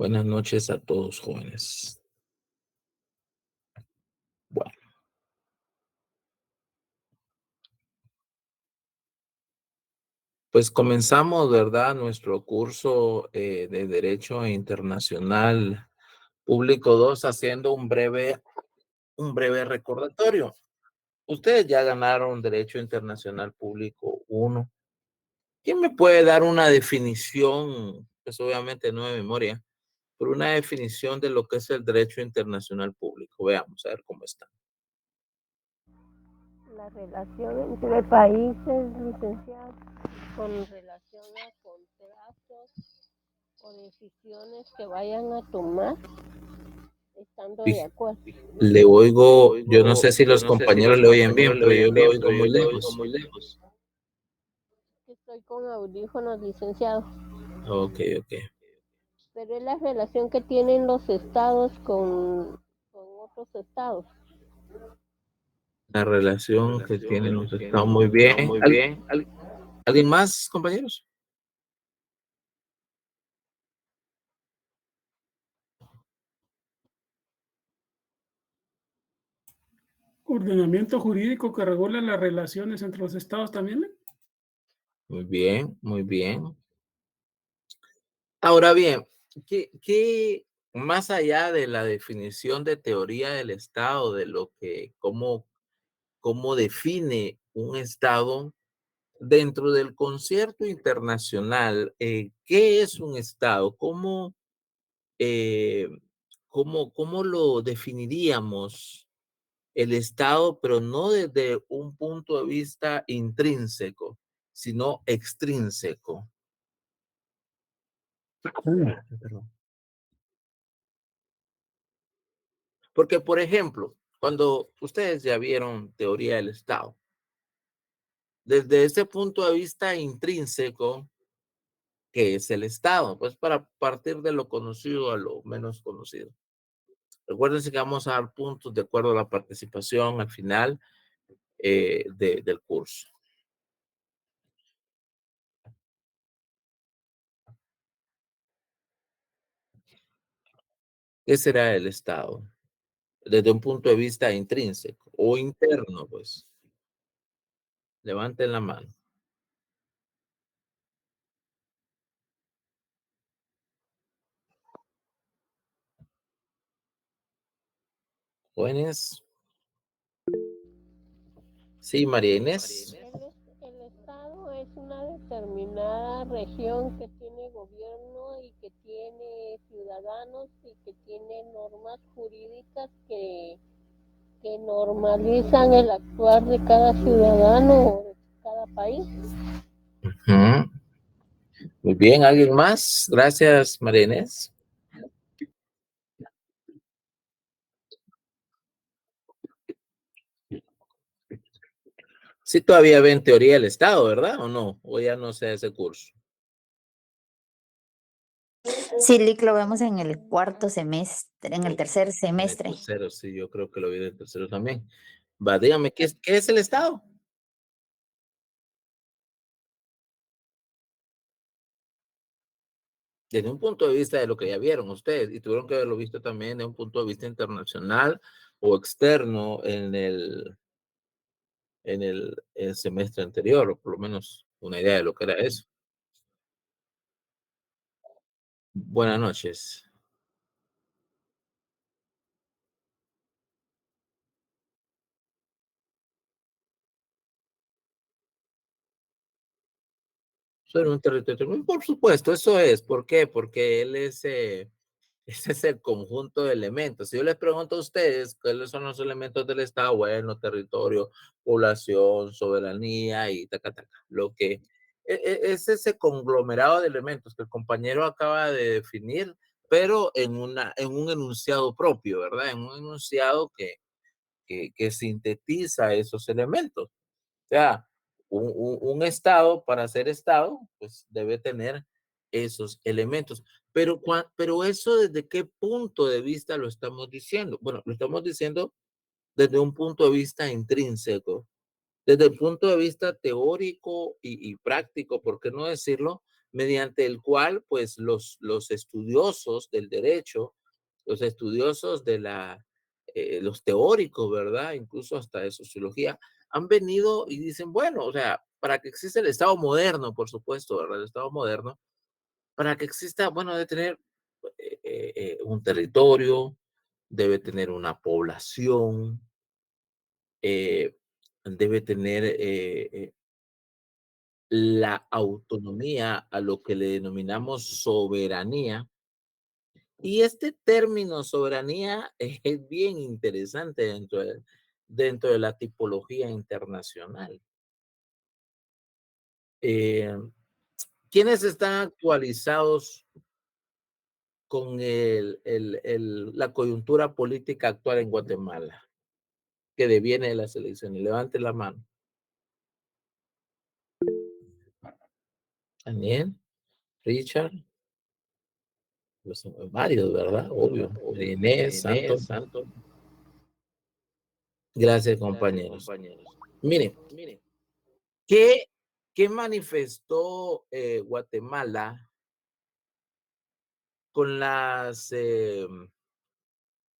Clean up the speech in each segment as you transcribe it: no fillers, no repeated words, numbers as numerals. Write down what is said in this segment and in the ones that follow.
Buenas noches a todos, jóvenes. Bueno, pues comenzamos, ¿verdad? Nuestro curso de Derecho Internacional Público 2 haciendo un breve recordatorio. Ustedes ya ganaron Derecho Internacional Público 1. ¿Quién me puede dar una definición? Pues obviamente no de memoria, pero una definición de lo que es el Derecho Internacional Público. Veamos, a ver cómo está. La relación entre países, licenciados, con relación a contratos o decisiones que vayan a tomar, estando de acuerdo. Le oigo, yo no sé si los compañeros le oyen bien, pero yo le oigo muy lejos. Estoy con audífonos, licenciado. Ok. Pero es la relación que tienen los estados con otros estados. La relación que tienen los estados muy bien. ¿Alguien más, compañeros? Ordenamiento jurídico que regula las relaciones entre los estados también. Muy bien, muy bien. Ahora bien, ¿qué más allá de la definición de teoría del Estado, de lo que, cómo define un Estado dentro del concierto internacional? ¿Qué es un Estado? Eh, ¿Cómo lo definiríamos el Estado, pero no desde un punto de vista intrínseco, sino extrínseco? Perdón. Porque, por ejemplo, cuando ustedes ya vieron teoría del Estado, desde ese punto de vista intrínseco, ¿qué es el Estado? Pues para partir de lo conocido a lo menos conocido. Recuérdense que vamos a dar puntos de acuerdo a la participación al final del curso. ¿Qué será el Estado? Desde un punto de vista intrínseco o interno, pues. Levanten la mano. Jóvenes. Sí, María Inés. El estado es una determinada región que tiene gobierno y que tiene ciudadanos y que tiene normas jurídicas que normalizan el actuar de cada ciudadano o de cada país. Ujú. Muy bien, ¿alguien más? Gracias, María Inés. Sí, todavía ven teoría del Estado, ¿verdad? ¿O no? O ya no sé ese curso. Sí, Lic, lo vemos en el cuarto semestre, en el tercer En el semestre. tercero, sí, yo creo que lo vi en el tercero también. Va, dígame, ¿qué es el Estado? Desde un punto de vista de lo que ya vieron ustedes, y tuvieron que haberlo visto también de un punto de vista internacional o externo en el semestre anterior, o por lo menos una idea de lo que era eso. Buenas noches. Sobre un territorio, por supuesto, eso es. ¿Por qué? Porque ese es el conjunto de elementos. Si yo les pregunto a ustedes cuáles son los elementos del Estado, bueno, territorio, población, soberanía y taca, taca. Es ese conglomerado de elementos que el compañero acaba de definir, pero en un enunciado propio, ¿verdad? En un enunciado que sintetiza esos elementos. O sea, un Estado, para ser Estado, pues debe tener esos elementos. Pero eso, ¿desde qué punto de vista lo estamos diciendo? Bueno, lo estamos diciendo desde un punto de vista intrínseco, desde el punto de vista teórico y práctico, ¿por qué no decirlo? mediante el cual pues los estudiosos del derecho, los estudiosos de los teóricos, ¿verdad? Incluso hasta de sociología, han venido y dicen, bueno, o sea, para que exista el Estado moderno, por supuesto, ¿verdad? El Estado moderno, para que exista, bueno, debe tener un territorio, debe tener una población, debe tener la autonomía, a lo que le denominamos soberanía. Y este término soberanía es bien interesante dentro de la tipología internacional. Eh, ¿Quiénes están actualizados con la coyuntura política actual en Guatemala, que deviene de las elecciones? Levante la mano. Daniel, Richard, pues son varios, ¿verdad? Obvio. René, Santos. Gracias, compañeros. Miren, ¿qué, qué manifestó Guatemala con las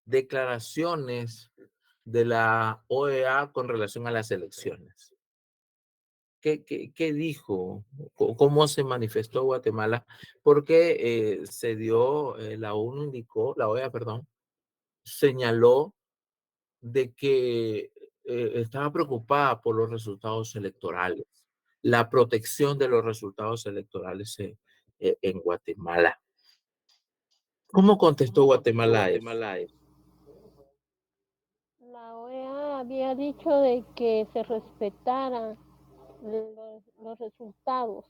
declaraciones de la OEA con relación a las elecciones? ¿Qué dijo? ¿Cómo se manifestó Guatemala? Porque se dio, la ONU indicó, la OEA, perdón, señaló de que estaba preocupada por los resultados electorales, la protección de los resultados electorales en Guatemala. ¿Cómo contestó Guatemala a eso? La OEA había dicho de que se respetara los resultados,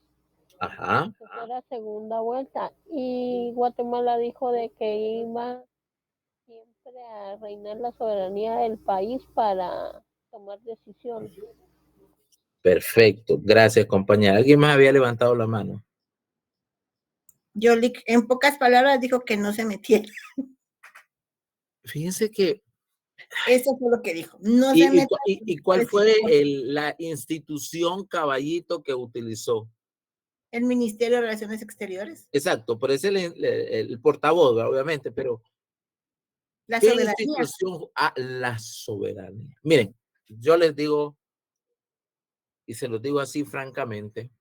Ajá. que fuera segunda vuelta, y Guatemala dijo de que iba siempre a reinar la soberanía del país para tomar decisiones. Perfecto. Gracias, compañera. ¿Alguien más había levantado la mano? Yolick, en pocas palabras, dijo que no se metiera. Fíjense que... Eso fue lo que dijo. No se metiera. ¿Y cuál fue la institución, caballito, que utilizó? El Ministerio de Relaciones Exteriores. Exacto, pero es el portavoz, obviamente, pero La ¿qué soberanía. institución? La soberanía. Miren, yo les digo, y se los digo así francamente,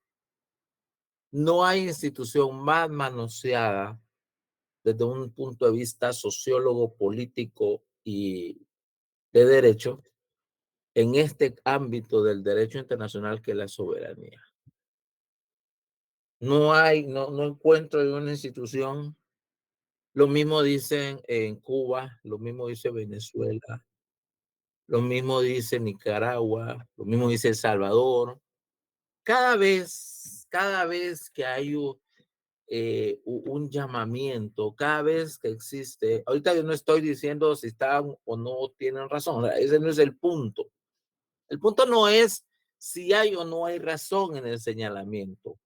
no hay institución más manoseada desde un punto de vista sociólogo, político y de derecho en este ámbito del derecho internacional que la soberanía. No encuentro en una institución. Lo mismo dicen en Cuba, lo mismo dice Venezuela, lo mismo dice Nicaragua, lo mismo dice El Salvador. Cada vez que hay un llamamiento, cada vez que existe, ahorita yo no estoy diciendo si están o no tienen razón, ese no es el punto. El punto no es si hay o no hay razón en el señalamiento,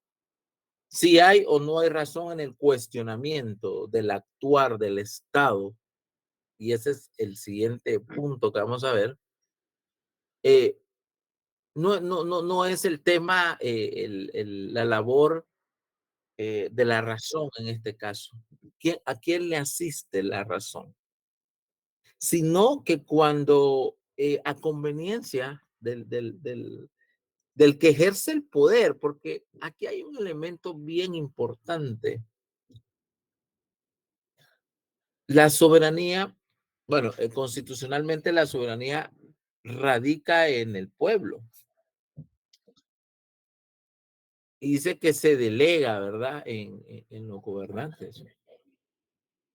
si hay o no hay razón en el cuestionamiento del actuar del Estado, y ese es el siguiente punto que vamos a ver. No es el tema, la labor de la razón en este caso. ¿A quién le asiste la razón? Sino que cuando a conveniencia del que ejerce el poder, porque aquí hay un elemento bien importante. La soberanía, bueno, constitucionalmente la soberanía radica en el pueblo. Y dice que se delega, ¿verdad?, en los gobernantes.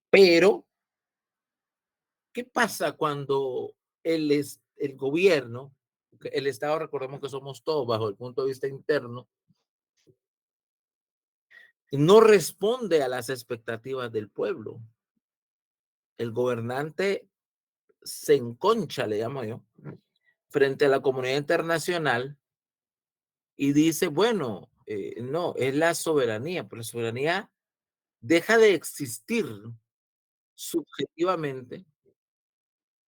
Pero, ¿qué pasa cuando el gobierno, el Estado, recordemos que somos todos bajo el punto de vista interno, no responde a las expectativas del pueblo? El gobernante se enconcha, le llamo yo, frente a la comunidad internacional y dice, bueno, no, es la soberanía, pero la soberanía deja de existir subjetivamente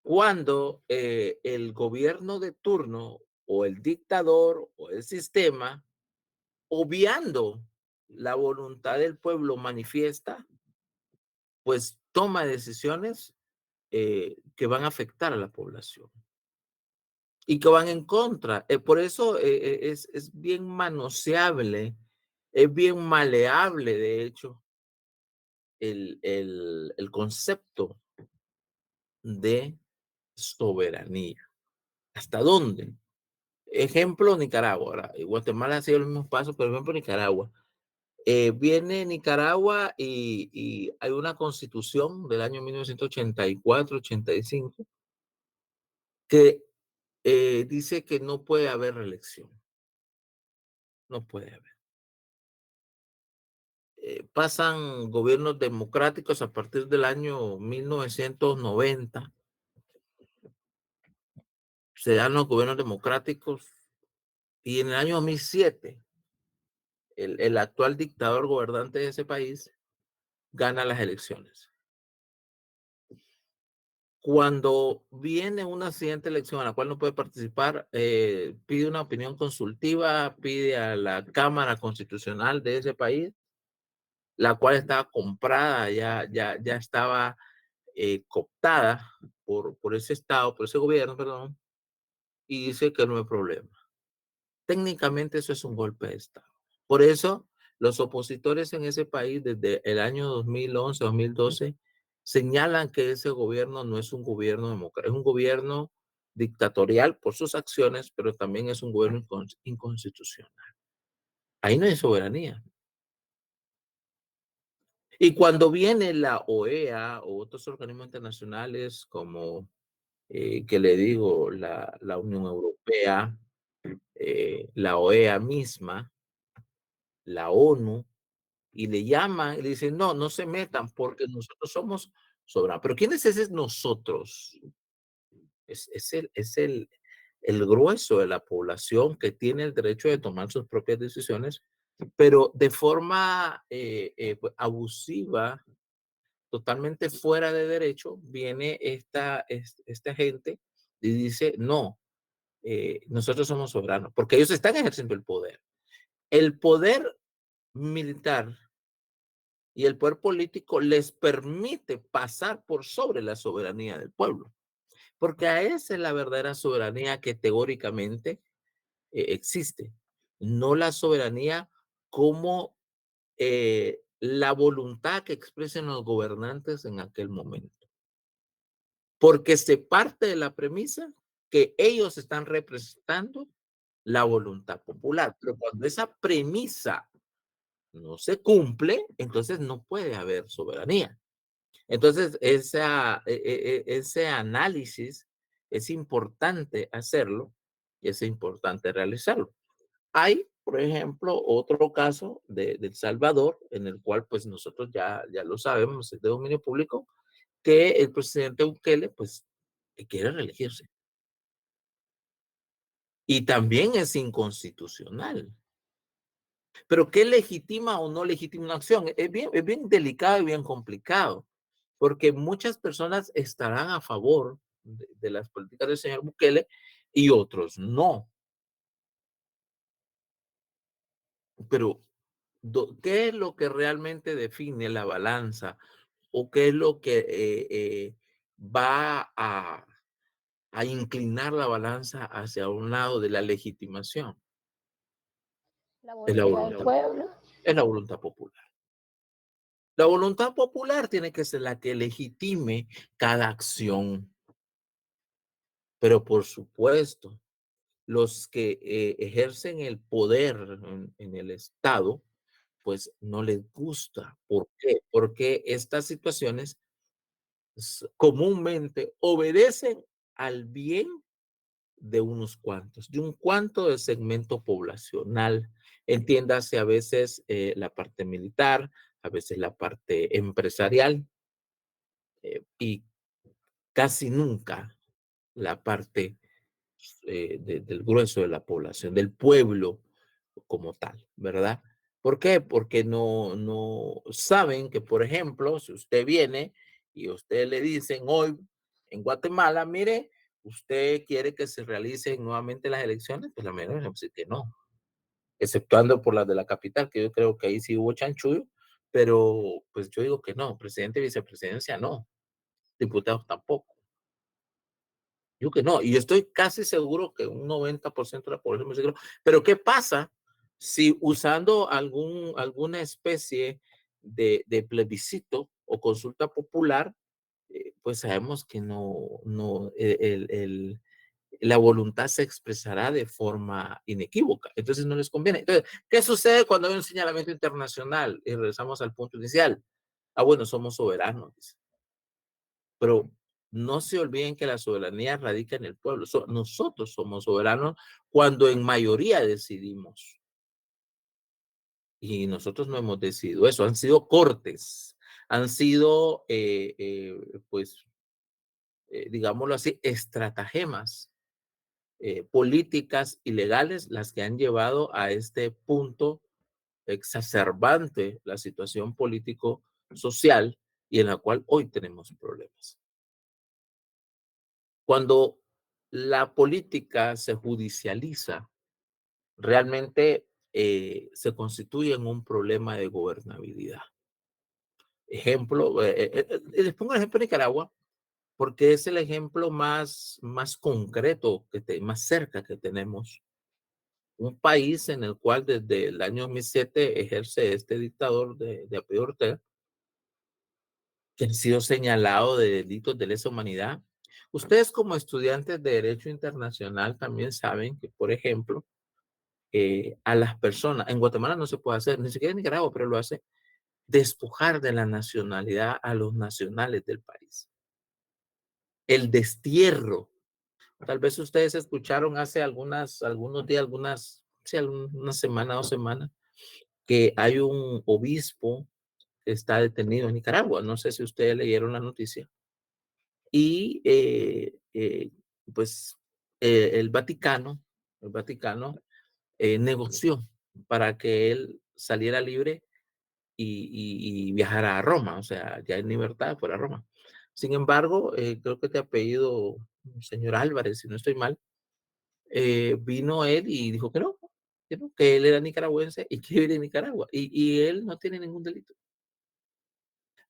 cuando el gobierno de turno o el dictador o el sistema, obviando la voluntad del pueblo manifiesta, pues toma decisiones que van a afectar a la población y que van en contra. Por eso es bien manoseable, es bien maleable, de hecho, el concepto de soberanía. ¿Hasta dónde? Ejemplo, Nicaragua. Ahora, Guatemala ha sido el mismo paso, pero ejemplo, Nicaragua. Viene Nicaragua y hay una constitución del año 1984-85 que dice que no puede haber reelección. No puede haber. Pasan gobiernos democráticos a partir del año 1990. Se dan los gobiernos democráticos y en el año 2007 el actual dictador gobernante de ese país gana las elecciones. Cuando viene una siguiente elección a la cual no puede participar, pide una opinión consultiva, pide a la Cámara Constitucional de ese país, la cual estaba comprada, ya estaba cooptada por ese Estado, por ese gobierno, perdón, y dice que no hay problema. Técnicamente eso es un golpe de Estado. Por eso los opositores en ese país desde el año 2011, 2012, señalan que ese gobierno no es un gobierno democrático, es un gobierno dictatorial por sus acciones, pero también es un gobierno inconstitucional. Ahí no hay soberanía. Y cuando viene la OEA o otros organismos internacionales como, que le digo, la Unión Europea, la OEA misma, la ONU, y le llaman y le dicen, no, no se metan porque nosotros somos soberanos. Pero ¿quién es ese nosotros? Es el grueso de la población que tiene el derecho de tomar sus propias decisiones, pero de forma pues, abusiva, totalmente fuera de derecho, viene esta gente y dice, no, nosotros somos soberanos, porque ellos están ejerciendo el poder. El poder militar y el poder político les permite pasar por sobre la soberanía del pueblo, porque a esa es la verdadera soberanía que teóricamente existe, no la soberanía como la voluntad que expresen los gobernantes en aquel momento, porque se parte de la premisa que ellos están representando la voluntad popular, pero cuando esa premisa no se cumple, entonces no puede haber soberanía. Entonces, ese análisis es importante hacerlo y es importante realizarlo. Hay, por ejemplo, otro caso de El Salvador, en el cual pues nosotros ya lo sabemos, es de dominio público, que el presidente Bukele pues quiere reelegirse. Y también es inconstitucional. Pero ¿qué legitima o no legitima una acción? Es bien delicado y bien complicado, porque muchas personas estarán a favor de las políticas del señor Bukele y otros no. Pero, ¿qué es lo que realmente define la balanza? ¿O qué es lo que va a inclinar la balanza hacia un lado de la legitimación? La Es la voluntad del pueblo. es la voluntad popular. La voluntad popular tiene que ser la que legitime cada acción. Pero por supuesto, los que ejercen el poder en el Estado, pues no les gusta. ¿Por qué? Porque estas situaciones comúnmente obedecen al bien de unos cuantos, de un cuanto de segmento poblacional. Entiéndase a veces la parte militar, a veces la parte empresarial y casi nunca la parte del grueso de la población, del pueblo como tal, ¿verdad? ¿Por qué? Porque no saben que, por ejemplo, si usted viene y a usted le dicen hoy en Guatemala, mire, usted quiere que se realicen nuevamente las elecciones, pues la mayoría va a decir que no. exceptuando por las de la capital, que yo creo que ahí sí hubo chanchullo, pero pues yo digo que no, presidente y vicepresidencia no, diputados tampoco. Yo que no, y yo estoy casi seguro que un 90% de la población me dice que no. Pero ¿qué pasa si usando alguna especie de plebiscito o consulta popular, pues sabemos que no la voluntad se expresará de forma inequívoca, entonces no les conviene. Entonces, ¿qué sucede cuando hay un señalamiento internacional? Y regresamos al punto inicial. Ah, bueno, somos soberanos, pero no se olviden que la soberanía radica en el pueblo. Nosotros somos soberanos cuando en mayoría decidimos. Y nosotros no hemos decidido eso. Han sido cortes, han sido, pues, digámoslo así, estratagemas políticas y legales las que han llevado a este punto exacerbante la situación político-social y en la cual hoy tenemos problemas. Cuando la política se judicializa, realmente se constituye en un problema de gobernabilidad. Ejemplo, les pongo el ejemplo de Nicaragua, porque es el ejemplo más concreto, más cerca que tenemos. Un país en el cual desde el año 2007 ejerce este dictador de apellido Ortega, que ha sido señalado de delitos de lesa humanidad. Ustedes como estudiantes de Derecho Internacional también saben que, por ejemplo, a las personas, en Guatemala no se puede hacer, ni siquiera en Nicaragua, pero lo hace, despojar de la nacionalidad a los nacionales del país. El destierro. Tal vez ustedes escucharon hace algunos días, sí, una semana, 2 semanas, que hay un obispo que está detenido en Nicaragua. No sé si ustedes leyeron la noticia. Y pues el Vaticano negoció para que él saliera libre y viajara a Roma, o sea, ya en libertad fuera a Roma. Sin embargo, creo que de apellido señor Álvarez, si no estoy mal, vino él y dijo que él era nicaragüense y que vive en Nicaragua. Y él no tiene ningún delito.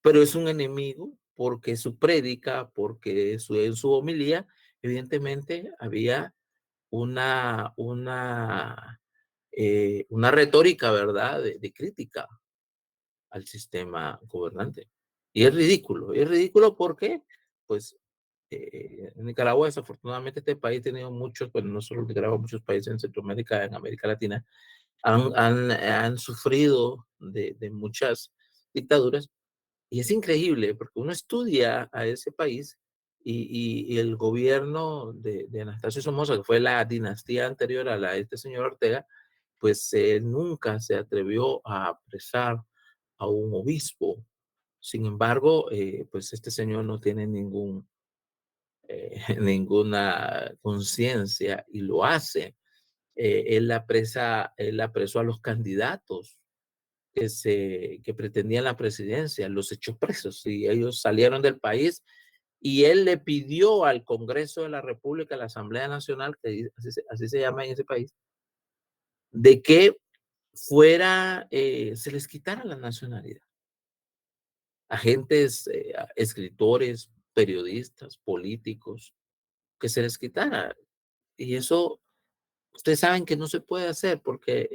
Pero es un enemigo porque su prédica, porque en su homilía, evidentemente había una retórica, ¿verdad?, de crítica al sistema gobernante. Y es ridículo porque, pues, en Nicaragua, desafortunadamente, este país ha tenido muchos, bueno, no solo Nicaragua, muchos países en Centroamérica, en América Latina, han sufrido de muchas dictaduras. Y es increíble porque uno estudia a ese país y el gobierno de Anastasio Somoza, que fue la dinastía anterior a la de este señor Ortega, pues nunca se atrevió a apresar a un obispo. Sin embargo, pues este señor no tiene ninguna conciencia y lo hace. Él apresó a los candidatos que pretendían la presidencia, los echó presos y ellos salieron del país y él le pidió al Congreso de la República, a la Asamblea Nacional, que así se llama en ese país, de que se les quitara la nacionalidad. Agentes, escritores, periodistas, políticos, que se les quitara. Y eso, ustedes saben que no se puede hacer porque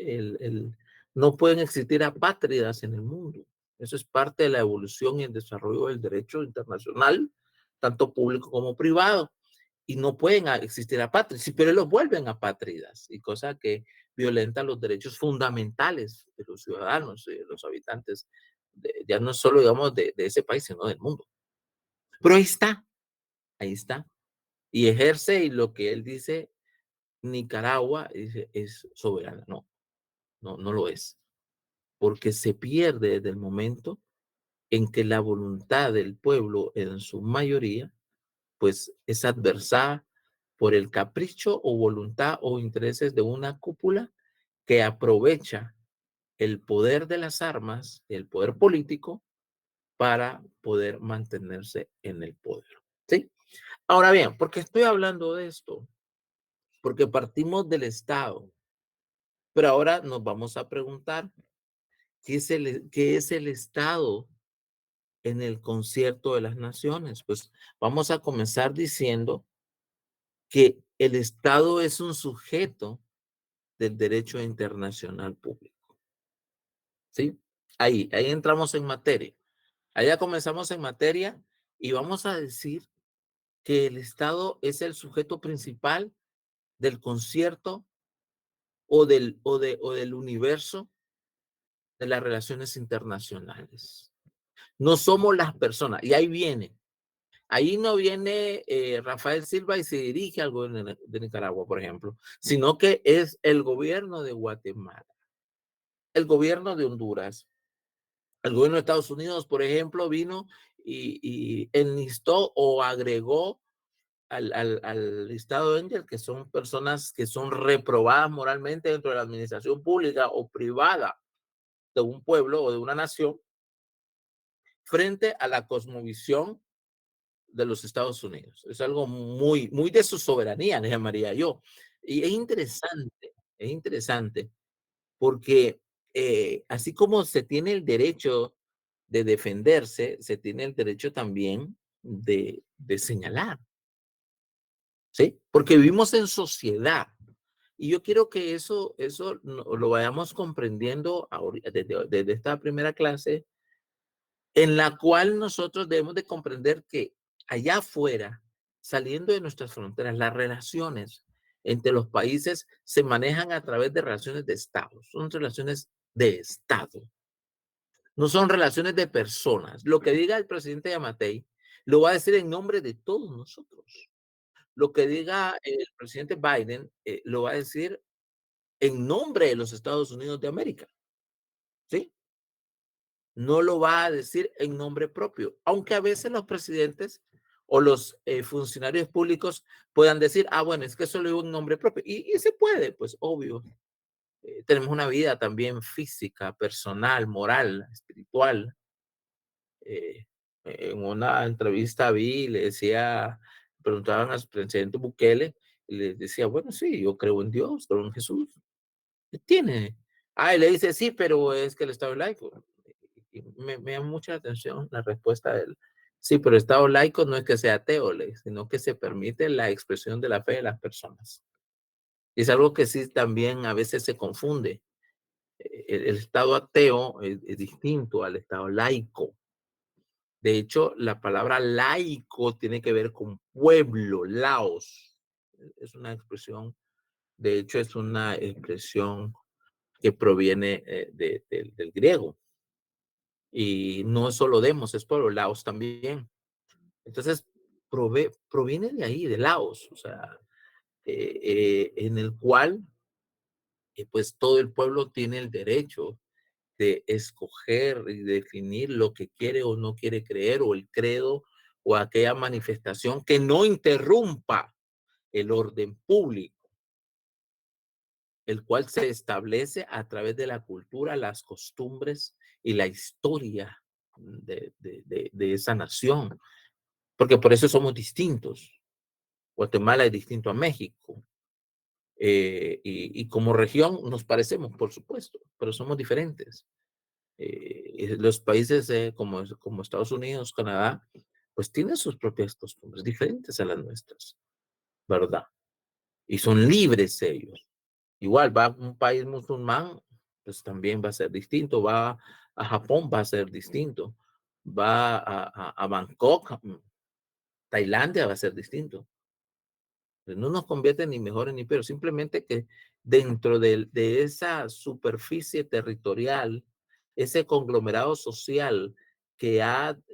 no pueden existir apátridas en el mundo. Eso es parte de la evolución y el desarrollo del derecho internacional, tanto público como privado. Y no pueden existir apátridas, pero los vuelven apátridas, y cosa que violenta los derechos fundamentales de los ciudadanos, de los habitantes, ya no solo, digamos, de ese país, sino del mundo. Pero ahí está. Y ejerce, y lo que él dice, Nicaragua es soberana. No lo es. Porque se pierde desde el momento en que la voluntad del pueblo en su mayoría, pues es adversada por el capricho o voluntad o intereses de una cúpula que aprovecha el poder de las armas, el poder político, para poder mantenerse en el poder. ¿Sí? Ahora bien, ¿por qué estoy hablando de esto? Porque partimos del Estado, Pero ahora nos vamos a preguntar, qué es el Estado en el concierto de las naciones? Pues vamos a comenzar diciendo que el Estado es un sujeto del derecho internacional público. ¿Sí? Ahí entramos en materia. Allá comenzamos en materia y vamos a decir que el Estado es el sujeto principal del concierto o del universo de las relaciones internacionales. No somos las personas. Y ahí viene. Ahí no viene Rafael Silva y se dirige al gobierno de Nicaragua, por ejemplo, sino que es el gobierno de Guatemala, el gobierno de Honduras, el gobierno de Estados Unidos, por ejemplo, vino y enlistó o agregó al listado Engel, que son personas que son reprobadas moralmente dentro de la administración pública o privada de un pueblo o de una nación, frente a la cosmovisión de los Estados Unidos. Es algo muy, muy de su soberanía, le llamaría yo. Y es interesante porque así como se tiene el derecho de defenderse, se tiene el derecho también de señalar, ¿sí? Porque vivimos en sociedad. Y yo quiero que eso lo vayamos comprendiendo desde esta primera clase, en la cual nosotros debemos de comprender que allá afuera, saliendo de nuestras fronteras, las relaciones entre los países se manejan a través de relaciones de Estado. Son relaciones de Estado. No son relaciones de personas. Lo que diga el presidente Yamatei lo va a decir en nombre de todos nosotros. Lo que diga el presidente Biden lo va a decir en nombre de los Estados Unidos de América. ¿Sí? No lo va a decir en nombre propio, aunque a veces los presidentes o los funcionarios públicos puedan decir, ah, bueno, es que eso lo digo en nombre propio. Y se puede, pues obvio. Tenemos una vida también física, personal, moral, espiritual. En una entrevista le decía, preguntaban al presidente Bukele, y le decía, bueno, sí, yo creo en Dios, creo en Jesús. ¿Qué tiene? Ah, y le dice, sí, pero es que el Estado es laico. Y me llama mucho la atención la respuesta de él. Sí, pero el Estado laico no es que sea ateo, sino que se permite la expresión de la fe de las personas. Y es algo que sí también a veces se confunde. El Estado ateo es distinto al Estado laico. De hecho, la palabra laico tiene que ver con pueblo, laos. Es una expresión, de hecho, es una expresión que proviene del griego. Y no es solo demos, es pueblo, laos también. Entonces, proviene de ahí, de laos, o sea, en el cual, pues, todo el pueblo tiene el derecho de escoger y definir lo que quiere o no quiere creer, o el credo, o aquella manifestación que no interrumpa el orden público, el cual se establece a través de la cultura, las costumbres y la historia de esa nación, porque por eso somos distintos. Guatemala es distinto a México. Y como región nos parecemos, por supuesto, pero somos diferentes. Los países como Estados Unidos, Canadá, pues tienen sus propias costumbres diferentes a las nuestras, ¿verdad? Y son libres ellos. Igual va a un país musulmán, pues también va a ser distinto. Va a Japón, va a ser distinto. Va a Bangkok, Tailandia, va a ser distinto. No nos convierte ni mejores ni peores, simplemente que dentro de esa superficie territorial, ese conglomerado social que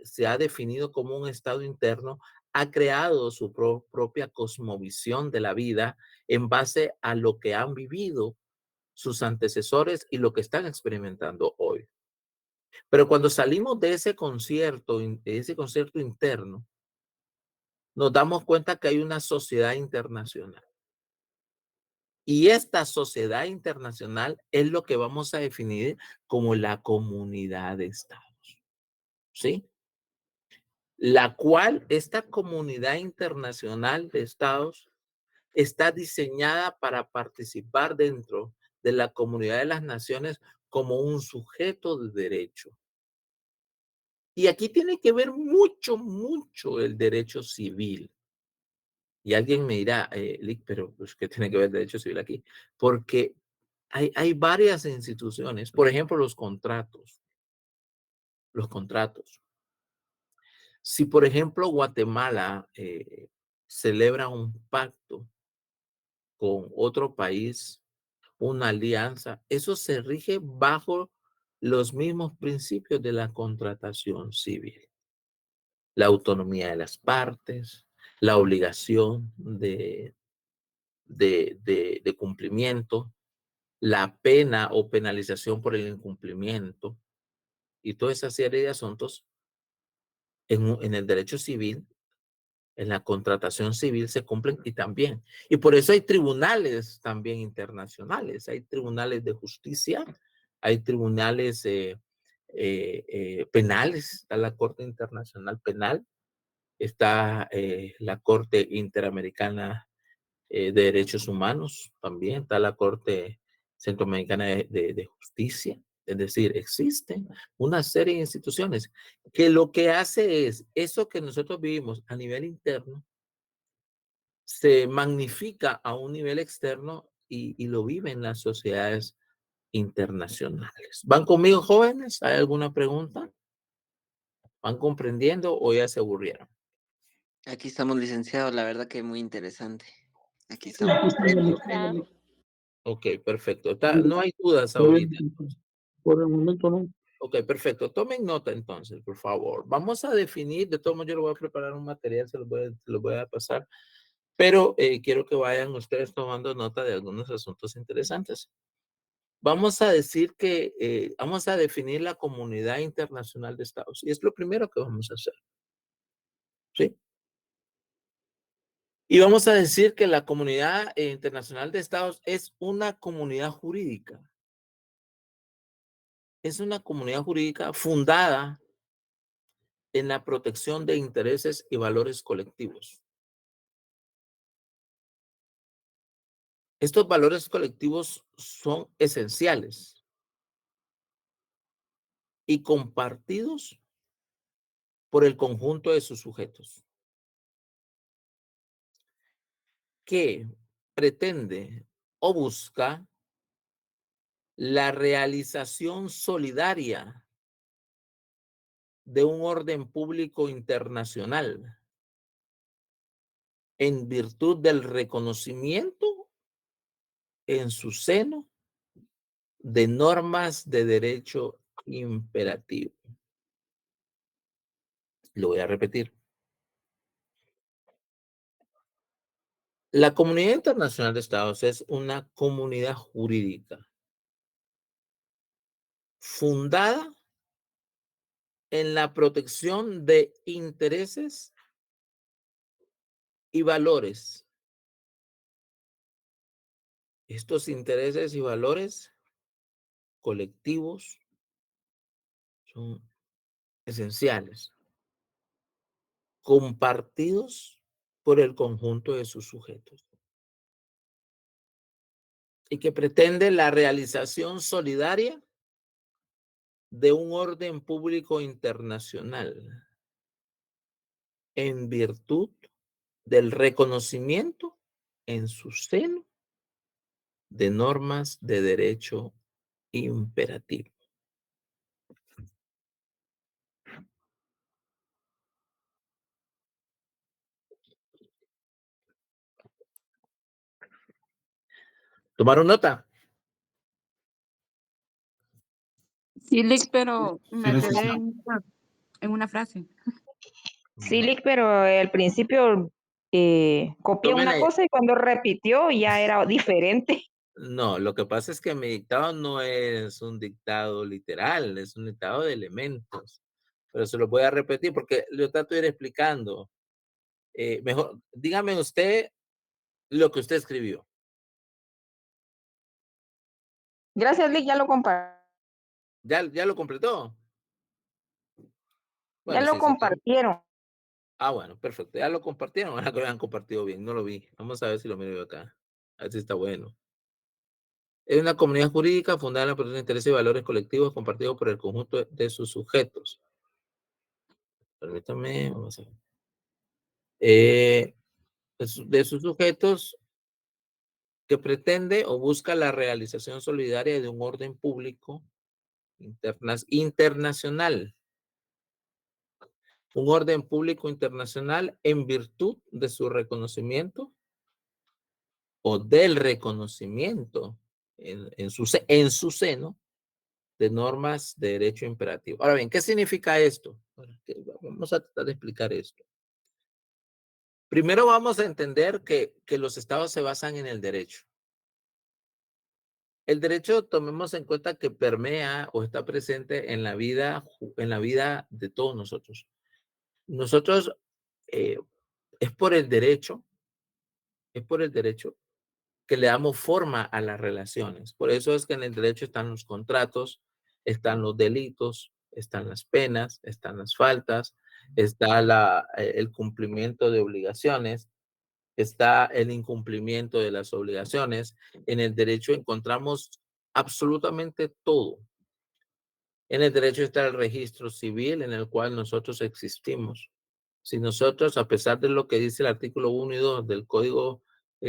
se ha definido como un estado interno, ha creado su propia cosmovisión de la vida en base a lo que han vivido sus antecesores y lo que están experimentando hoy. Pero cuando salimos de ese concierto interno, nos damos cuenta que hay una sociedad internacional. Y esta sociedad internacional es lo que vamos a definir como la comunidad de estados, ¿sí? La cual, esta comunidad internacional de estados está diseñada para participar dentro de la comunidad de las naciones como un sujeto de derecho. Y aquí tiene que ver mucho, mucho el derecho civil. Y alguien me dirá, Lick, pero pues, ¿qué tiene que ver el derecho civil aquí? Porque hay varias instituciones, por ejemplo, los contratos. Los contratos. Si, por ejemplo, Guatemala celebra un pacto con otro país, una alianza, eso se rige bajo los mismos principios de la contratación civil. La autonomía de las partes, la obligación de cumplimiento, la pena o penalización por el incumplimiento y toda esa serie de asuntos en el derecho civil, en la contratación civil se cumplen y también. Y por eso hay tribunales también internacionales, hay tribunales de justicia, hay tribunales penales, está la Corte Internacional Penal, está la Corte Interamericana de Derechos Humanos, también está la Corte Centroamericana de Justicia. Es decir, existen una serie de instituciones que lo que hace es eso que nosotros vivimos a nivel interno, se magnifica a un nivel externo y lo viven las sociedades internacionales. ¿Van conmigo, jóvenes? ¿Hay alguna pregunta? ¿Van comprendiendo o ya se aburrieron? Aquí estamos, licenciado, la verdad que muy interesante. Aquí Sí, estamos. aquí está Aquí el- está. Ok, perfecto. No hay dudas Por ahorita. el momento no. Ok, perfecto. Tomen nota entonces, por favor. Vamos a definir, de todos modos yo lo voy a preparar un material, se lo voy a pasar, pero quiero que vayan ustedes tomando nota de algunos asuntos interesantes. Vamos a decir que vamos a definir la comunidad internacional de estados y es lo primero que vamos a hacer. ¿Sí? Y vamos a decir que la comunidad internacional de estados es una comunidad jurídica. Es una comunidad jurídica fundada en la protección de intereses y valores colectivos. Estos valores colectivos son esenciales y compartidos por el conjunto de sus sujetos, que pretende o busca la realización solidaria de un orden público internacional en virtud del reconocimiento en su seno de normas de derecho imperativo. Lo voy a repetir. La Comunidad Internacional de Estados es una comunidad jurídica fundada en la protección de intereses y valores. Estos intereses y valores colectivos son esenciales, compartidos por el conjunto de sus sujetos y que pretende la realización solidaria de un orden público internacional en virtud del reconocimiento en su seno de normas de derecho imperativo. ¿Tomaron nota? Sí, Lick, pero me Sí, quedé sí. en una frase. Sí, Lick, pero al principio copié Tomen una ahí. cosa y cuando repitió ya era diferente. No, lo que pasa es que mi dictado no es un dictado literal, es un dictado de elementos. Pero se lo voy a repetir porque lo trato de ir explicando. Mejor, dígame usted lo que usted escribió. Gracias, Lick, ya lo compartí. ¿Ya lo completó? Ya Bueno, lo sí, sí. compartieron. Ah, bueno, perfecto. Ya lo compartieron. Ojalá que lo hayan compartido bien. No lo vi. Vamos a ver si lo miro yo acá. A ver si está bueno. Es una comunidad jurídica fundada en la protección de intereses y valores colectivos compartidos por el conjunto de sus sujetos. Permítame, vamos a ver. De sus sujetos que pretende o busca la realización solidaria de un orden público internacional. Un orden público internacional en virtud de su reconocimiento o del reconocimiento en su seno de normas de derecho imperativo. Ahora bien, ¿qué significa esto? Vamos a tratar de explicar esto. Primero vamos a entender que los estados se basan en el derecho. El derecho, tomemos en cuenta que permea o está presente en la vida de todos nosotros. Nosotros, es por el derecho que le damos forma a las relaciones. Por eso es que en el derecho están los contratos, están los delitos, están las penas, están las faltas, está el cumplimiento de obligaciones, está el incumplimiento de las obligaciones. En el derecho encontramos absolutamente todo. En el derecho está el registro civil en el cual nosotros existimos. Si nosotros, a pesar de lo que dice el artículo 1 y 2 del Código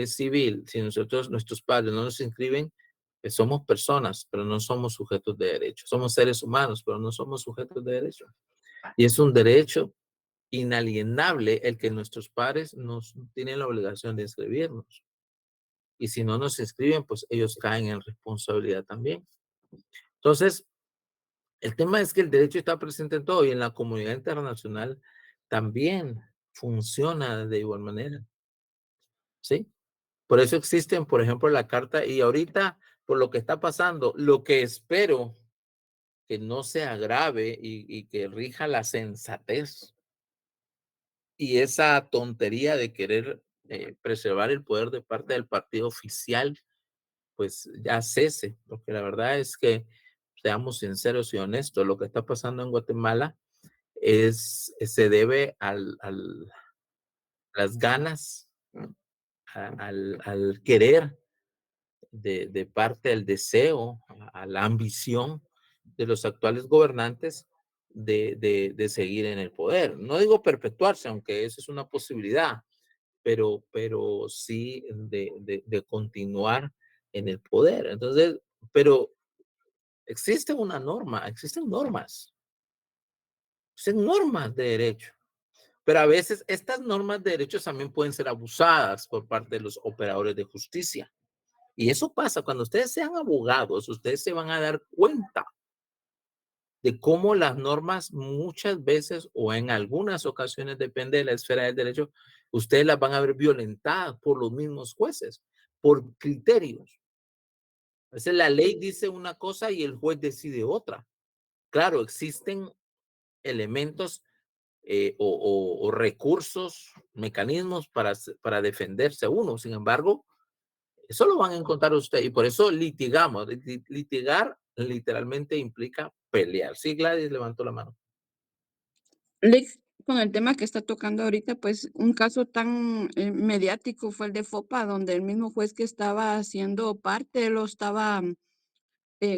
Civil, si nuestros padres no nos inscriben, somos personas, pero no somos sujetos de derecho. Somos seres humanos, pero no somos sujetos de derecho. Y es un derecho inalienable el que nuestros padres nos tienen la obligación de inscribirnos. Y si no nos inscriben, pues ellos caen en responsabilidad también. Entonces, el tema es que el derecho está presente en todo y en la comunidad internacional también funciona de igual manera. ¿Sí? Por eso existen, por ejemplo, la carta, y ahorita, por lo que está pasando, lo que espero que no se agrave y que rija la sensatez y esa tontería de querer preservar el poder de parte del partido oficial, pues ya cese, porque la verdad es que, seamos sinceros y honestos, lo que está pasando en Guatemala se debe a las ganas, al querer de parte del deseo, a la ambición de los actuales gobernantes de seguir en el poder. No digo perpetuarse, aunque eso es una posibilidad, pero sí de continuar en el poder. Entonces, pero existe una norma, existen normas de derecho. Pero a veces estas normas de derechos también pueden ser abusadas por parte de los operadores de justicia. Y eso pasa cuando ustedes sean abogados, ustedes se van a dar cuenta de cómo las normas muchas veces o en algunas ocasiones, depende de la esfera del derecho, ustedes las van a ver violentadas por los mismos jueces, por criterios. A veces la ley dice una cosa y el juez decide otra. Claro, existen elementos o recursos, mecanismos para defenderse uno. Sin embargo, eso lo van a encontrar usted y por eso litigamos. Litigar literalmente implica pelear. Sí, Gladys levantó la mano. Lick, con el tema que está tocando ahorita, pues un caso tan mediático fue el de FOPA, donde el mismo juez que estaba haciendo parte lo estaba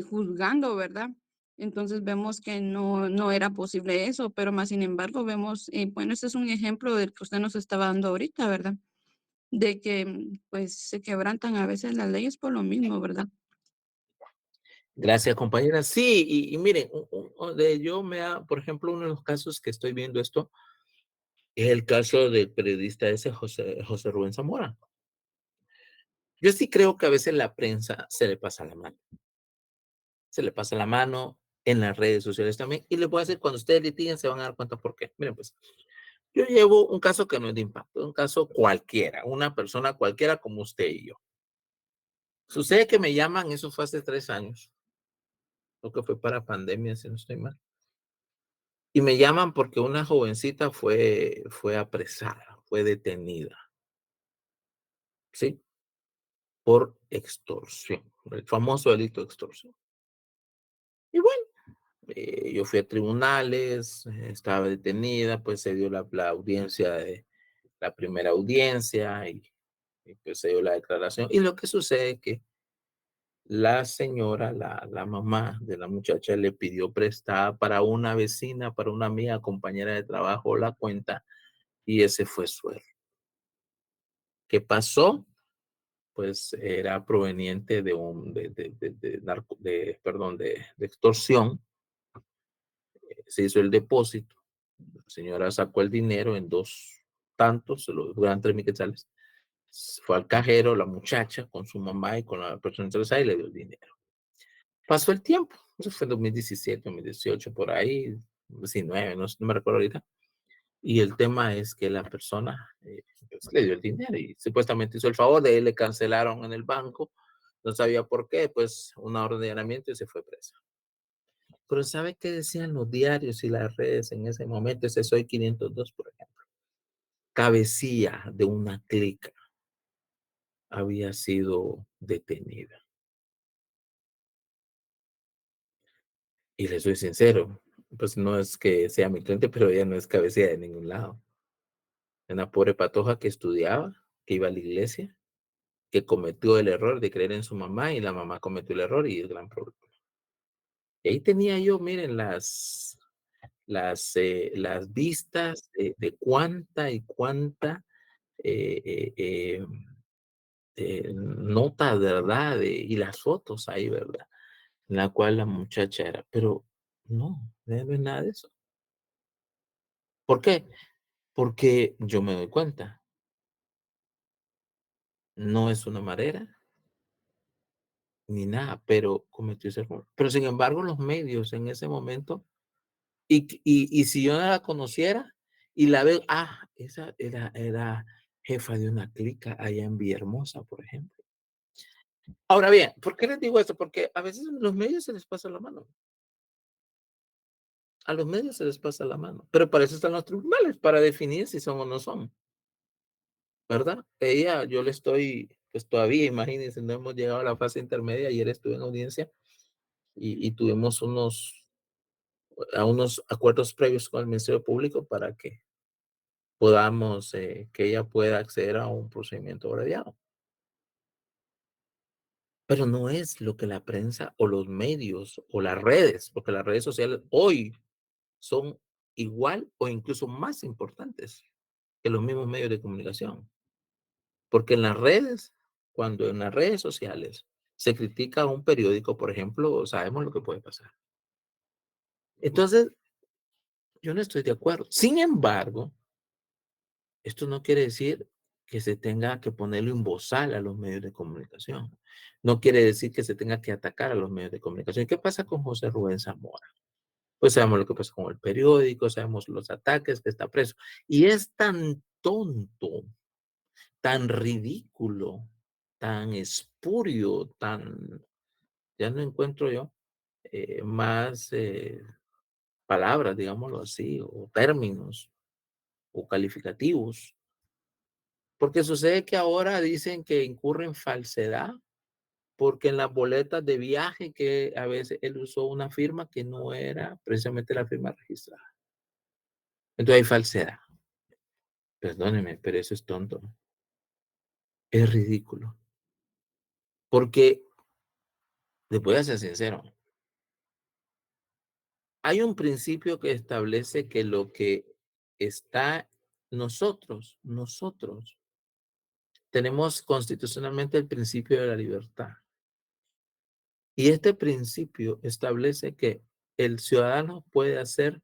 juzgando, ¿verdad? Entonces vemos que no era posible eso, pero más sin embargo vemos, bueno, este es un ejemplo del que usted nos estaba dando ahorita, ¿verdad? De que pues se quebrantan a veces las leyes por lo mismo, ¿verdad? Gracias, compañera. Sí, y miren, por ejemplo, uno de los casos que estoy viendo esto es el caso del periodista ese, José Rubén Zamora. Yo sí creo que a veces la prensa se le pasa la mano. Se le pasa la mano en las redes sociales también. Y les voy a decir, cuando ustedes litiguen se van a dar cuenta por qué. Miren, pues, yo llevo un caso que no es de impacto, un caso cualquiera, una persona cualquiera como usted y yo. Sucede que me llaman, eso fue hace 3 años, lo que fue para pandemia, si no estoy mal. Y me llaman porque una jovencita fue apresada, fue detenida, ¿sí? Por extorsión, el famoso delito de extorsión. Y bueno, yo fui a tribunales, estaba detenida, pues se dio la audiencia, la primera audiencia y pues se dio la declaración. Y lo que sucede es que la señora, la mamá de la muchacha le pidió prestada para una vecina, para una amiga, compañera de trabajo, la cuenta y ese fue su error. ¿Qué pasó? Pues era proveniente de extorsión. Se hizo el depósito. La señora sacó el dinero en 2 tantos, se lo dan 3,000 quetzales. Fue al cajero, la muchacha, con su mamá y con la persona interesada y le dio el dinero. Pasó el tiempo, eso fue en 2017, 2018, por ahí, 19, no me recuerdo ahorita. Y el tema es que la persona pues, le dio el dinero y supuestamente hizo el favor, de él le cancelaron en el banco, no sabía por qué, pues una orden de allanamiento y se fue presa. Pero ¿sabe qué decían los diarios y las redes en ese momento? Ese Soy 502, por ejemplo. Cabecilla de una clica había sido detenida. Y le soy sincero, pues no es que sea mi cliente, pero ella no es cabecilla de ningún lado. Una pobre patoja que estudiaba, que iba a la iglesia, que cometió el error de creer en su mamá y la mamá cometió el error y el gran problema. Y ahí tenía yo, miren, las vistas de cuánta y cuánta nota, ¿verdad? Y las fotos ahí, ¿verdad? En la cual la muchacha era, pero no es nada de eso. ¿Por qué? Porque yo me doy cuenta, no es una manera ni nada, pero cometió ese error. Pero sin embargo, los medios en ese momento, y si yo no la conociera y la veo, esa era jefa de una clica allá en Villahermosa, por ejemplo. Ahora bien, ¿por qué les digo esto? Porque a veces los medios se les pasa la mano. A los medios se les pasa la mano, pero para eso están los tribunales, para definir si son o no son, ¿verdad? Yo le estoy, pues todavía, imagínense, no hemos llegado a la fase intermedia. Ayer estuve en audiencia y tuvimos unos acuerdos previos con el Ministerio Público para que podamos, que ella pueda acceder a un procedimiento abreviado. Pero no es lo que la prensa o los medios o las redes, porque las redes sociales hoy son igual o incluso más importantes que los mismos medios de comunicación. Porque en las redes, cuando en las redes sociales se critica a un periódico, por ejemplo, sabemos lo que puede pasar. Entonces, yo no estoy de acuerdo. Sin embargo, esto no quiere decir que se tenga que ponerle un bozal a los medios de comunicación. No quiere decir que se tenga que atacar a los medios de comunicación. ¿Qué pasa con José Rubén Zamora? Pues sabemos lo que pasa con el periódico, sabemos los ataques, que está preso. Y es tan tonto, tan ridículo, tan espurio, ya no encuentro yo más palabras, digámoslo así, o términos, o calificativos. Porque sucede que ahora dicen que incurre en falsedad, porque en las boletas de viaje que a veces él usó una firma que no era precisamente la firma registrada. Entonces hay falsedad. Perdóneme, pero eso es tonto. Es ridículo. Porque, les voy a ser sincero, hay un principio que establece que lo que está nosotros tenemos constitucionalmente el principio de la libertad. Y este principio establece que el ciudadano puede hacer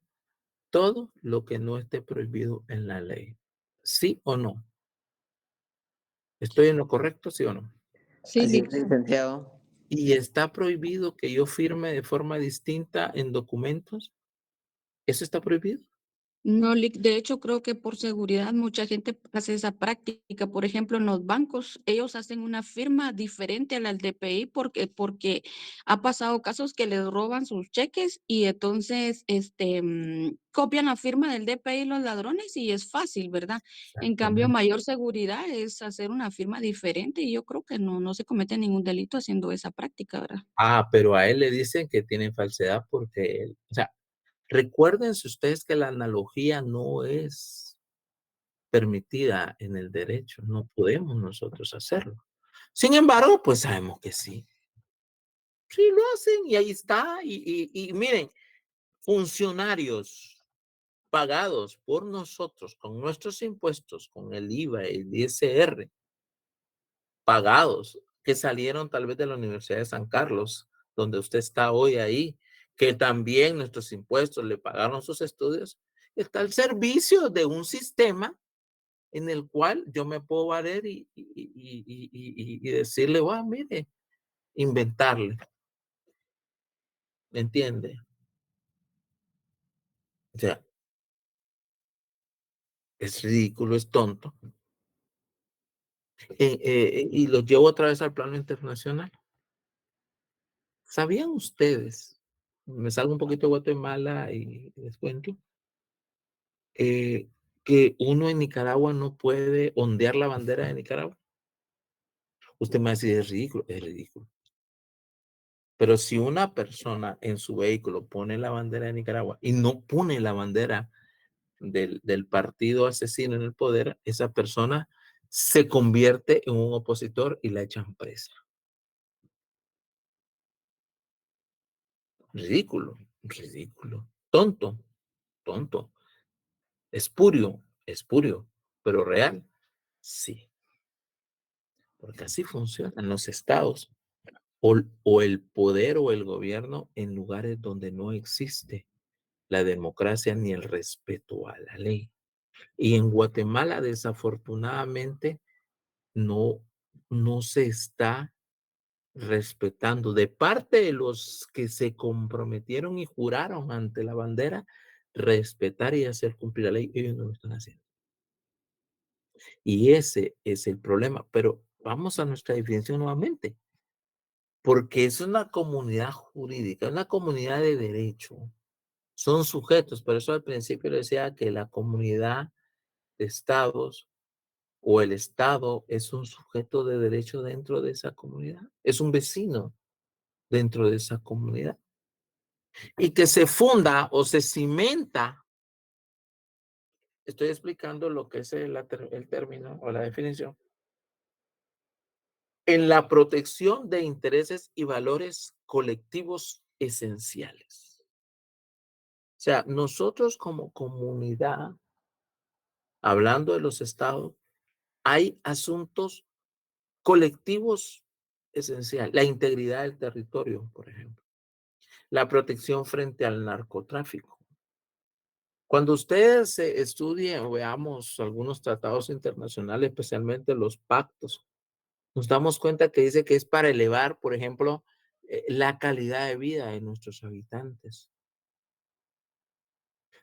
todo lo que no esté prohibido en la ley. ¿Sí o no? ¿Estoy en lo correcto, sí o no? Sí, Así Lick. es, licenciado. ¿Y está prohibido que yo firme de forma distinta en documentos? ¿Eso está prohibido? No, Lick, de hecho creo que por seguridad mucha gente hace esa práctica. Por ejemplo, en los bancos, ellos hacen una firma diferente a la del DPI porque ha pasado casos que les roban sus cheques y entonces copian la firma del DPI los ladrones y es fácil, ¿verdad? En cambio, Exactamente. mayor seguridad es hacer una firma diferente y yo creo que no se comete ningún delito haciendo esa práctica, ¿verdad? Pero a él le dicen que tiene falsedad porque él, o sea, recuérdense ustedes que la analogía no es permitida en el derecho, no podemos nosotros hacerlo. Sin embargo, pues sabemos que sí. Sí, lo hacen y ahí está. Y miren, funcionarios pagados por nosotros con nuestros impuestos, con el IVA, el ISR, pagados, que salieron tal vez de la Universidad de San Carlos, donde usted está hoy ahí, que también nuestros impuestos le pagaron sus estudios, está al servicio de un sistema en el cual yo me puedo valer y decirle, wow, mire, inventarle, ¿me entiende? O sea, es ridículo, es tonto. Y los llevo otra vez al plano internacional. ¿Sabían ustedes? Me salgo un poquito de Guatemala y les cuento. Que uno en Nicaragua no puede ondear la bandera de Nicaragua. Usted me va a decir, es ridículo, es ridículo. Pero si una persona en su vehículo pone la bandera de Nicaragua y no pone la bandera del partido asesino en el poder, esa persona se convierte en un opositor y la echan presa. Ridículo, ridículo. Tonto, tonto. Espurio, pero real, sí. Porque así funcionan los estados. O el poder o el gobierno en lugares donde no existe la democracia ni el respeto a la ley. Y en Guatemala, desafortunadamente, no, no se está respetando de parte de los que se comprometieron y juraron ante la bandera respetar y hacer cumplir la ley. Ellos no lo están haciendo. Y ese es el problema. Pero vamos a nuestra definición nuevamente. Porque es una comunidad jurídica, una comunidad de derecho. Son sujetos, por eso al principio decía que la comunidad de estados o el estado es un sujeto de derecho dentro de esa comunidad. Es un vecino dentro de esa comunidad. Y que se funda o se cimenta, estoy explicando lo que es el término o la definición, en la protección de intereses y valores colectivos esenciales. O sea, nosotros como comunidad, hablando de los estados, hay asuntos colectivos esenciales. La integridad del territorio, por ejemplo. La protección frente al narcotráfico. Cuando ustedes estudien o veamos algunos tratados internacionales, especialmente los pactos, nos damos cuenta que dice que es para elevar, por ejemplo, la calidad de vida de nuestros habitantes.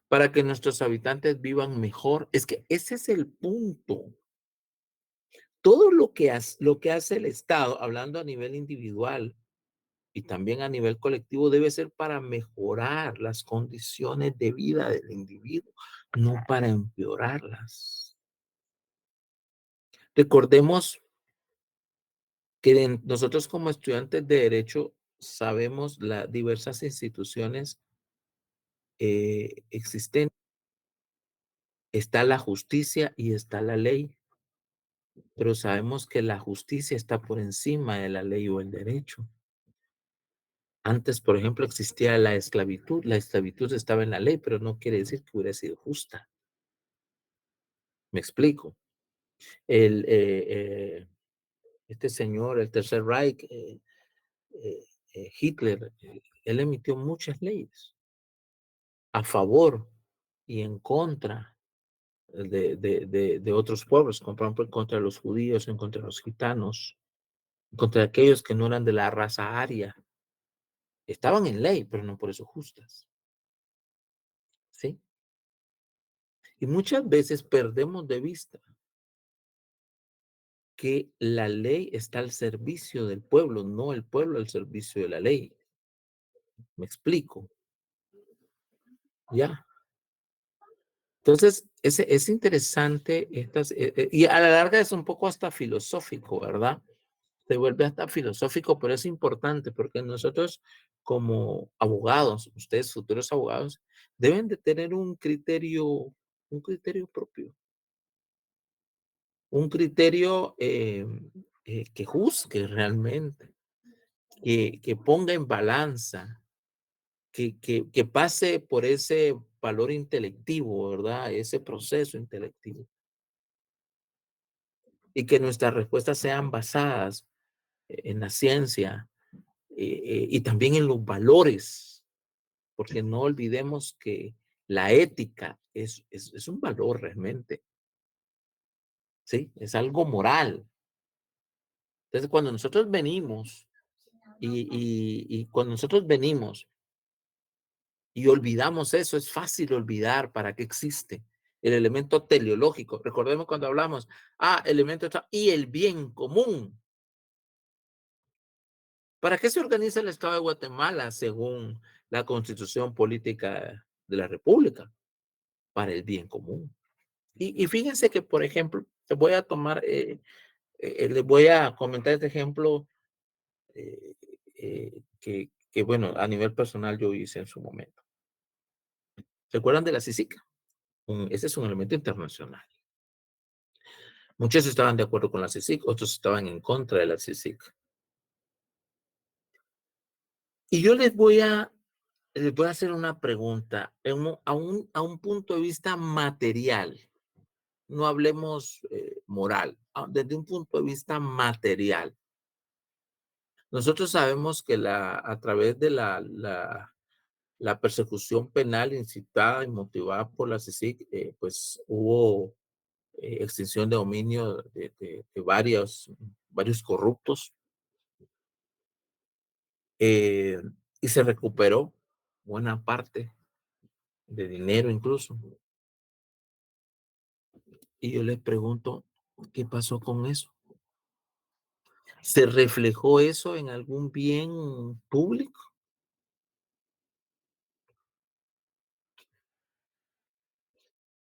Para que nuestros habitantes vivan mejor. Es que ese es el punto. Todo lo que hace el Estado, hablando a nivel individual y también a nivel colectivo, debe ser para mejorar las condiciones de vida del individuo, no para empeorarlas. Recordemos que nosotros como estudiantes de Derecho sabemos las diversas instituciones existentes. Está la justicia y está la ley, pero sabemos que la justicia está por encima de la ley o el derecho. Antes, por ejemplo, existía la esclavitud. La esclavitud estaba en la ley, pero no quiere decir que hubiera sido justa. Me explico. Este señor, el Tercer Reich, Hitler, él emitió muchas leyes a favor y en contra de otros pueblos, por ejemplo, en contra de los judíos, en contra de los gitanos, en contra de aquellos que no eran de la raza aria. Estaban en ley, pero no por eso justas. ¿Sí? Y muchas veces perdemos de vista que la ley está al servicio del pueblo, no el pueblo al servicio de la ley. ¿Me explico? Ya. Entonces, es interesante y a la larga es un poco hasta filosófico, ¿verdad? Se vuelve hasta filosófico, pero es importante porque nosotros como abogados, ustedes futuros abogados, deben de tener un criterio propio, un criterio que juzgue realmente. que ponga en balanza, que pase por ese valor intelectivo, ¿verdad? Ese proceso intelectivo. Y que nuestras respuestas sean basadas en la ciencia y también en los valores, porque no olvidemos que la ética es un valor realmente, ¿sí? Es algo moral. Entonces, cuando nosotros venimos y cuando nosotros venimos y olvidamos eso, es fácil olvidar para qué existe el elemento teleológico. Recordemos cuando hablamos, elemento y el bien común. ¿Para qué se organiza el Estado de Guatemala según la Constitución Política de la República? Para el bien común. Y fíjense que, por ejemplo, les voy a tomar, les voy a comentar este ejemplo que, bueno, a nivel personal yo hice en su momento. ¿Se acuerdan de la CICIG? Ese es un elemento internacional. Muchos estaban de acuerdo con la CICIG, otros estaban en contra de la CICIG. Y yo les voy a hacer una pregunta a un punto de vista material. No hablemos moral, desde un punto de vista material. Nosotros sabemos que a través de la persecución penal incitada y motivada por la CICIG, pues hubo extinción de dominio de varios corruptos y se recuperó buena parte de dinero incluso. Y yo les pregunto, ¿qué pasó con eso? ¿Se reflejó eso en algún bien público?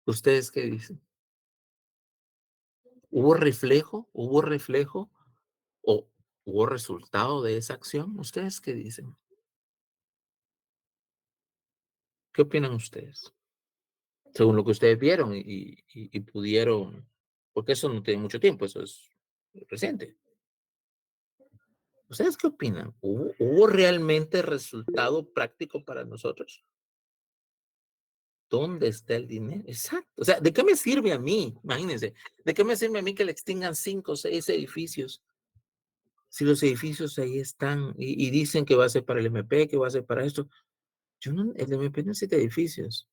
¿Ustedes qué dicen? ¿Hubo reflejo? ¿Hubo reflejo? ¿O hubo resultado de esa acción? ¿Ustedes qué dicen? ¿Qué opinan ustedes? Según lo que ustedes vieron y pudieron, porque eso no tiene mucho tiempo, eso es reciente. ¿Ustedes qué opinan? ¿Hubo realmente resultado práctico para nosotros? ¿Dónde está el dinero? Exacto. O sea, ¿de qué me sirve a mí? Imagínense, ¿de qué me sirve a mí que le extingan 5 o 6 edificios? Si los edificios ahí están y dicen que va a ser para el MP, que va a ser para esto. El MP no necesita edificios.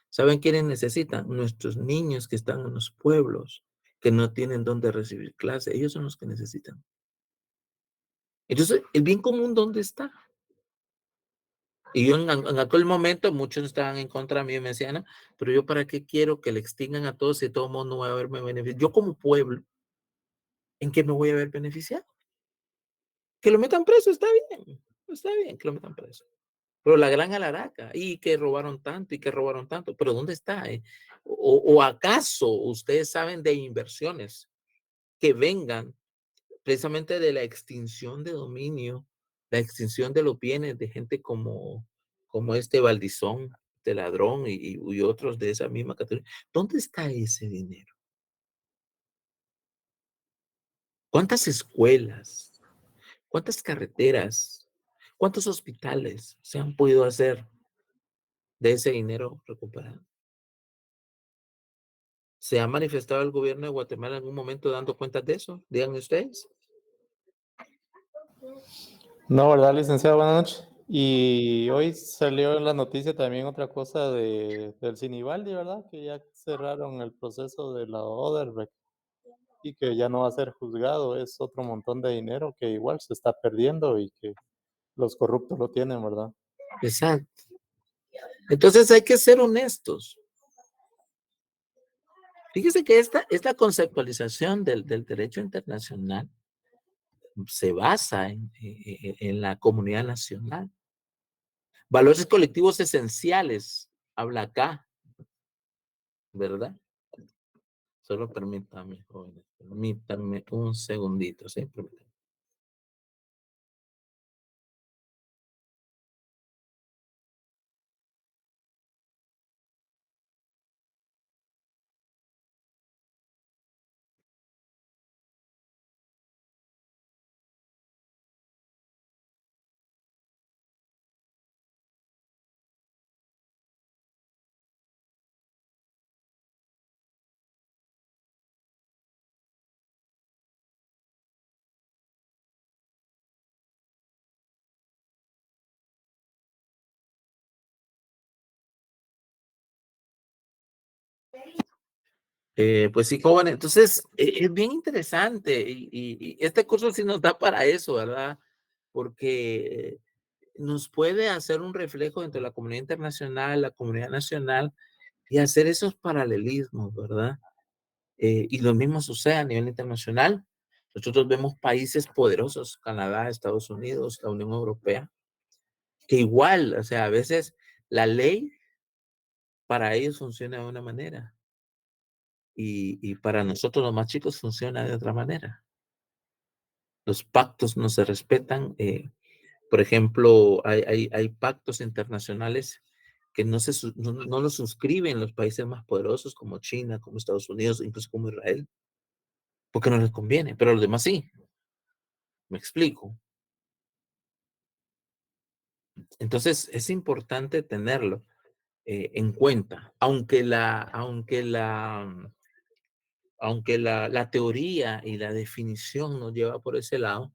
¿Saben quiénes necesitan? Nuestros niños que están en los pueblos, que no tienen dónde recibir clase. Ellos son los que necesitan. Entonces, ¿el bien común dónde está? Y yo en aquel momento muchos estaban en contra de mí y me decían, pero yo para qué quiero que le extingan a todos si todo el mundo va a verme beneficiado. Yo como pueblo, ¿en qué me voy a ver beneficiado? Que lo metan preso, está bien que lo metan preso. Pero la gran alaraca, y que robaron tanto, y que robaron tanto, pero ¿dónde está? ¿O acaso ustedes saben de inversiones que vengan precisamente de la extinción de dominio, la extinción de los bienes de gente como este Valdizón, de Ladrón y otros de esa misma categoría? ¿Dónde está ese dinero? ¿Cuántas escuelas? ¿Cuántas carreteras? ¿Cuántos hospitales se han podido hacer de ese dinero recuperado? ¿Se ha manifestado el gobierno de Guatemala en algún momento dando cuentas de eso? Díganme ustedes. No, ¿verdad, licenciado? Buenas noches. Y hoy salió en la noticia también otra cosa del Sinibaldi, ¿verdad? Que ya cerraron el proceso de la Odebrecht y que ya no va a ser juzgado. Es otro montón de dinero que igual se está perdiendo y que los corruptos lo tienen, ¿verdad? Exacto. Entonces hay que ser honestos. Fíjese que esta conceptualización del derecho internacional se basa en la comunidad nacional. Valores colectivos esenciales, habla acá, ¿verdad? Solo permítame, jóvenes, permítanme un segundito, ¿sí? Permítanme. Pues sí, jóvenes. Entonces, es bien interesante y este curso sí nos da para eso, ¿verdad? Porque nos puede hacer un reflejo entre la comunidad internacional, la comunidad nacional y hacer esos paralelismos, ¿verdad? Y lo mismo sucede a nivel internacional. Nosotros vemos países poderosos, Canadá, Estados Unidos, la Unión Europea, que igual, o sea, a veces la ley para ellos funciona de una manera y para nosotros los más chicos funciona de otra manera. Los pactos no se respetan. Por ejemplo, hay pactos internacionales que no los suscriben los países más poderosos como China, como Estados Unidos, incluso como Israel, porque no les conviene, pero los demás sí. ¿Me explico? Entonces, es importante tenerlo en cuenta, aunque la teoría y la definición nos lleva por ese lado,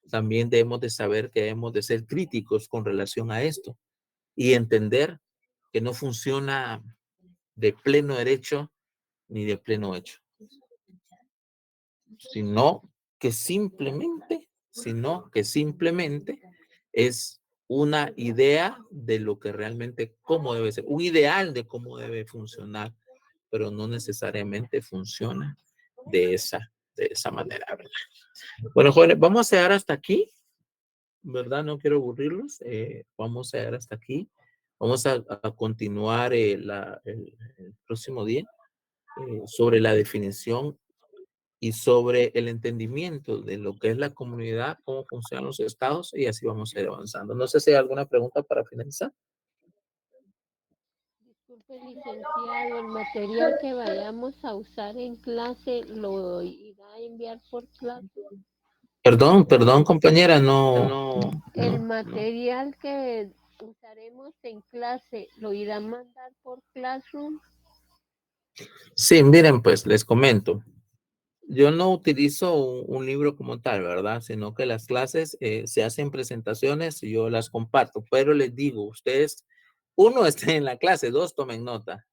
también debemos de saber que debemos de ser críticos con relación a esto y entender que no funciona de pleno derecho ni de pleno hecho, sino que simplemente es una idea de lo que realmente, cómo debe ser, un ideal de cómo debe funcionar, pero no necesariamente funciona de esa manera, ¿verdad? Bueno, jóvenes, vamos a llegar hasta aquí, ¿verdad? No quiero aburrirlos, vamos a llegar hasta aquí. Vamos a continuar el próximo día sobre la definición y sobre el entendimiento de lo que es la comunidad, cómo funcionan los estados y así vamos a ir avanzando. No sé si hay alguna pregunta para finalizar. Disculpe, licenciado, el material que vayamos a usar en clase lo irá a enviar por Classroom. Perdón, compañera, El material que usaremos en clase lo irá a mandar por Classroom. Sí, miren, pues les comento. Yo no utilizo un libro como tal, ¿verdad? Sino que las clases se hacen presentaciones y yo las comparto, pero les digo, ustedes, uno, estén en la clase, dos, tomen nota.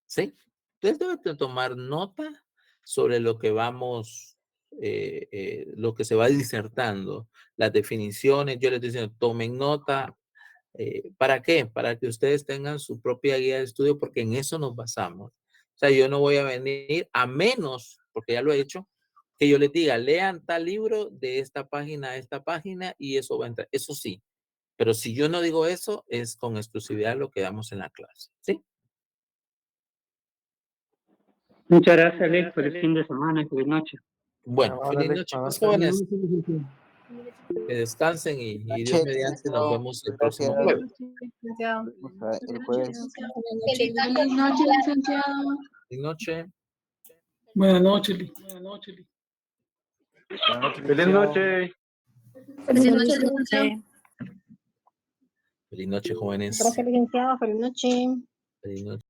¿Sí? Ustedes deben de tomar nota sobre lo que vamos, lo que se va disertando, las definiciones. Yo les digo, tomen nota. ¿Para qué? Para que ustedes tengan su propia guía de estudio, porque en eso nos basamos. O sea, yo no voy a venir a menos, porque ya lo he hecho, que yo les diga, lean tal libro de esta página a esta página y eso va a entrar. Eso sí, pero si yo no digo eso, es con exclusividad lo que damos en la clase. ¿Sí? Muchas gracias, Alex, por el fin de semana y feliz noche. Bueno, feliz noche, pues, jóvenes. Que descansen y Dios mediante nos vemos el próximo jueves. El jueves. Feliz noche, licenciado. Feliz noche. Buenas noches, Lee. Buenas noches, Lee. Feliz noche. Feliz noche, licenciado. Feliz noche, jóvenes. Gracias, licenciado. Feliz noche. Feliz noche.